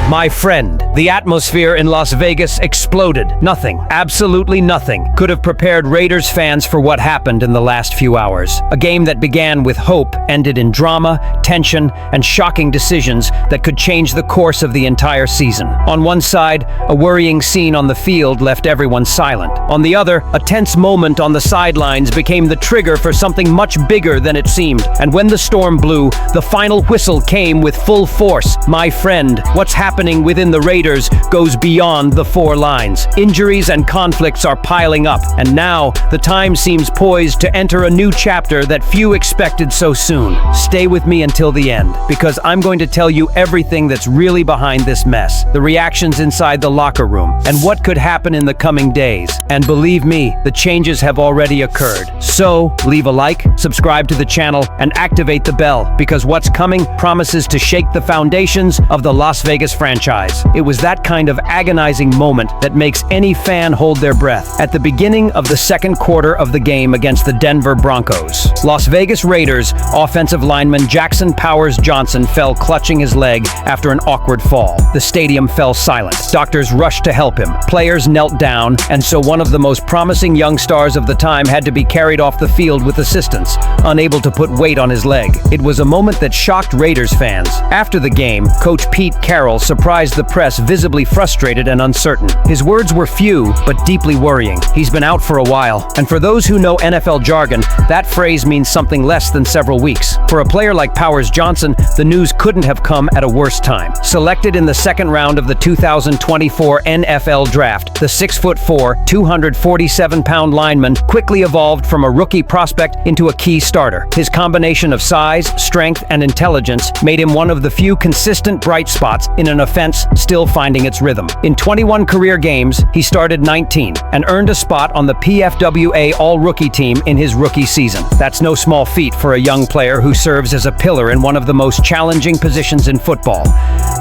My friend, the atmosphere in Las Vegas exploded. Nothing, absolutely nothing, could have prepared Raiders fans for what happened in the last few hours. A game that began with hope ended in drama, tension, and shocking decisions that could change the course of the entire season. On one side, a worrying scene on the field left everyone silent. On the other, a tense moment on the sidelines became the trigger for something much bigger than it seemed. And when the storm blew, the final whistle came with full force. My friend, what's happening within the Raiders goes beyond the four lines. Injuries and conflicts are piling up, and now the time seems poised to enter a new chapter that few expected so soon. Stay with me until the end, because I'm going to tell you everything that's really behind this mess, the reactions inside the locker room, and what could happen in the coming days. And believe me, the changes have already occurred. So, leave a like, subscribe to the channel, and activate the bell, because what's coming promises to shake the foundations of the Las Vegas franchise. It was that kind of agonizing moment that makes any fan hold their breath. At the beginning of the second quarter of the game against the Denver Broncos, Las Vegas Raiders offensive lineman Jackson Powers Johnson fell clutching his leg after an awkward fall. The stadium fell silent. Doctors rushed to help him. Players knelt down, and so one of the most promising young stars of the time had to be carried off the field with assistance, unable to put weight on his leg. It was a moment that shocked Raiders fans. After the game, Coach Pete Carroll surprised the press, visibly frustrated and uncertain. His words were few, but deeply worrying. He's been out for a while, and for those who know NFL jargon, that phrase means something less than several weeks. For a player like Powers Johnson, the news couldn't have come at a worse time. Selected in the second round of the 2024 NFL Draft, the 6'4", 247-pound lineman quickly evolved from a rookie prospect into a key starter. His combination of size, strength, and intelligence made him one of the few consistent bright spots in an offense still finding its rhythm. In 21 career games, he started 19 and earned a spot on the PFWA All-Rookie team in his rookie season. That's no small feat for a young player who serves as a pillar in one of the most challenging positions in football.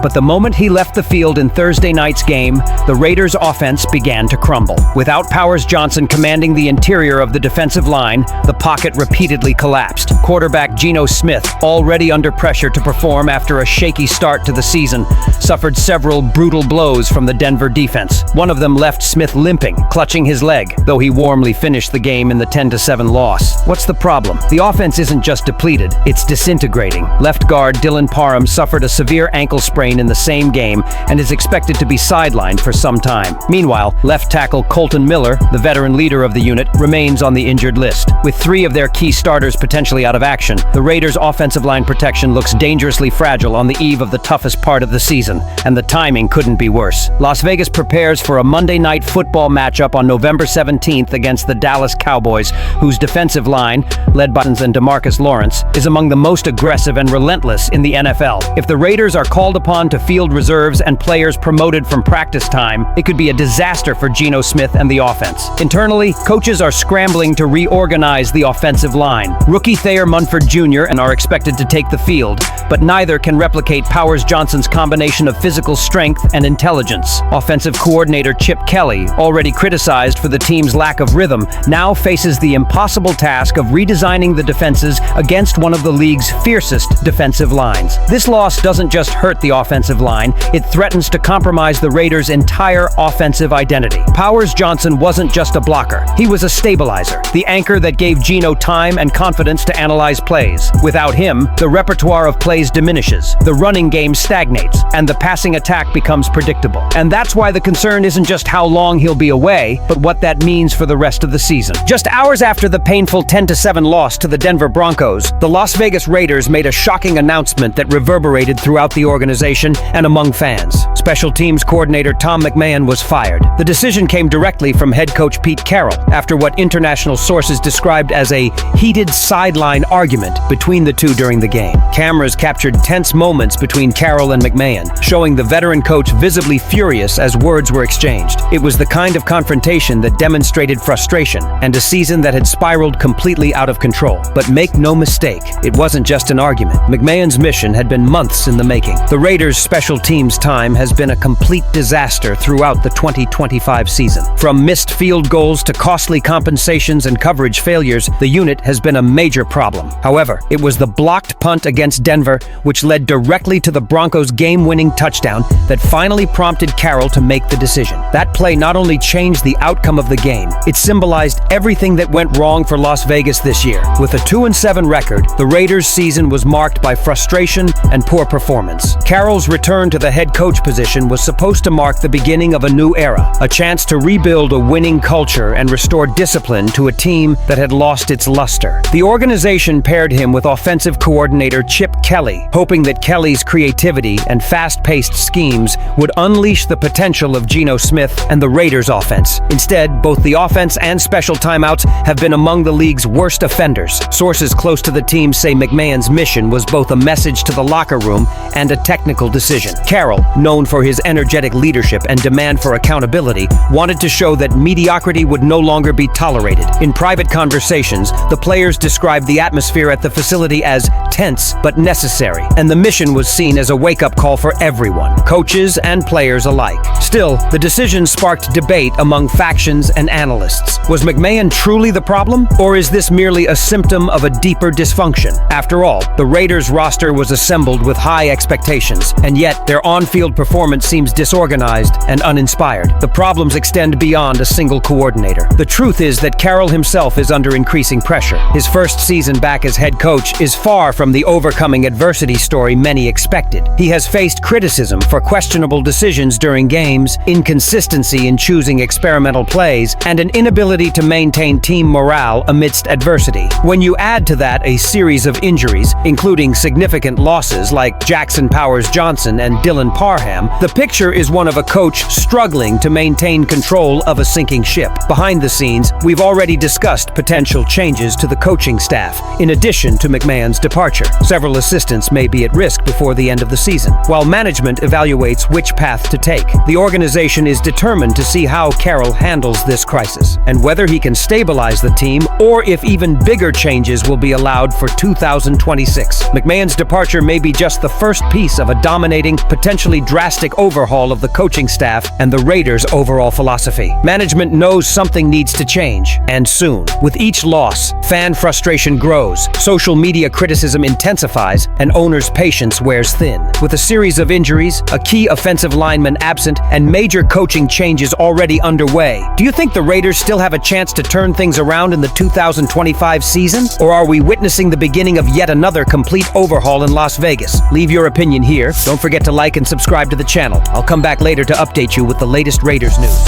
But the moment he left the field in Thursday night's game, the Raiders' offense began to crumble. Without Powers Johnson commanding the interior of the defensive line, the pocket repeatedly collapsed. Quarterback Geno Smith, already under pressure to perform after a shaky start to the season, suffered several brutal blows from the Denver defense. One of them left Smith limping, clutching his leg, though he warmly finished the game in the 10-7 loss. What's the problem? The offense isn't just depleted, it's disintegrating. Left guard Dylan Parham suffered a severe ankle sprain in the same game and is expected to be sidelined for some time. Meanwhile, left tackle Colton Miller, the veteran leader of the unit, remains on the injured list. With three of their key starters potentially out of action, the Raiders' offensive line protection looks dangerously fragile on the eve of the toughest part of the season, and the timing couldn't be worse. Las Vegas prepares for a Monday Night Football matchup on November 17th against the Dallas Cowboys, whose defensive line, led by and DeMarcus Lawrence, is among the most aggressive and relentless in the NFL. If the Raiders are called upon to field reserves and players promoted from practice time, it could be a disaster for Geno Smith and the offense. Internally, coaches are scrambling to reorganize the offensive line. Rookie Thayer Munford Jr. and are expected to take the field, but neither can replicate Powers Johnson's combination of physical strength and intelligence. Offensive coordinator Chip Kelly, already criticized for the team's lack of rhythm, now faces the impossible task of redesigning the defenses against one of the league's fiercest defensive lines. This loss doesn't just hurt the offensive line, it threatens to compromise the Raiders' entire offensive identity. Powers Johnson wasn't just a blocker, he was a stabilizer, the anchor that gave Geno time and confidence to analyze plays. Without him, the repertoire of plays diminishes, the running game stagnates, and the passing attack becomes predictable. And that's why the concern isn't just how long he'll be away, but what that means for the rest of the season. Just hours after the painful 10-7 loss to the Denver Broncos, the Las Vegas Raiders made a shocking announcement that reverberated throughout the organization and among fans. Special teams coordinator Tom McMahon was fired. The decision came directly from head coach Pete Carroll, after what international sources described as a heated sideline argument between the two during the game. Cameras captured tense moments between Carroll and McMahon, showing the veteran coach visibly furious as words were exchanged. It was the kind of confrontation that demonstrated frustration and a season that had spiraled completely out of control. But make no mistake, it wasn't just an argument. McMahon's mission had been months in the making. The Raiders' special teams time has been a complete disaster throughout the 2025 season. From missed field goals to costly compensations and coverage failures, the unit has been a major problem. However, it was the blocked punt against Denver, which led directly to the Broncos' game-winning touchdown, that finally prompted Carroll to make the decision. That play not only changed the outcome of the game, it symbolized everything that went wrong for Las Vegas this year. With a 2-7 record, the Raiders' season was marked by frustration and poor performance. Carroll's return to the head coach position was supposed to mark the beginning of a new era, a chance to rebuild a winning culture and restore discipline to a team that had lost its luster. The organization paired him with offensive coordinator Chip Kelly, hoping that Kelly's creativity and fast-paced schemes would unleash the potential of Geno Smith and the Raiders' offense. Instead, both the offense and special timeouts have been among the league's worst offenders. Sources close to the team say McMahon's mission was both a message to the locker room and a technical decision. Carroll, known for his energetic leadership and demand for accountability, wanted to show that mediocrity would no longer be tolerated. In private conversations, the players described the atmosphere at the facility as tense but necessary, and the mission was seen as a wake-up call for everyone, coaches and players alike. Still, the decision sparked debate among factions and analysts. Was McMahon truly the problem, or is this merely a symptom of a deeper dysfunction? After all, the Raiders roster was assembled with high expectations, and yet their on-field performance seems disorganized and uninspired. The problems extend beyond a single coordinator. The truth is that Carroll himself is under increasing pressure. His first season back as head coach is far from the overcoming adversity story many expected. He has faced criticism for questionable decisions during games, inconsistency in choosing experimental plays, and an inability to maintain team morale amidst adversity. When you add to that a series of injuries, including significant losses like Jackson Powers-Johnson and Dylan Parham, the picture is one of a coach struggling to maintain control of a sinking ship. Behind the scenes, we've already discussed potential changes to the coaching staff, in addition to McMahon's departure. Several assistants may be at risk before the end of the season. While management evaluates which path to take, the organization is determined to see how Carroll handles this crisis, and whether he can stabilize the team or if even bigger changes will be allowed for 2026. McMahon's departure may be just the first piece of a dominating, potentially drastic overhaul of the coaching staff and the Raiders' overall philosophy. Management knows something needs to change, and soon. With each loss, fan frustration grows, social media criticism intensifies, and owners' patience wears thin. With a series of injuries, a key offensive lineman absent, and major coaching changes already underway, do you think the Raiders still have a chance to turn things around in the 2025 season? Or are we witnessing the beginning of yet another complete overhaul in Las Vegas? Leave your opinion here. Don't forget to like and subscribe to the channel. I'll come back later to update you with the latest Raiders news.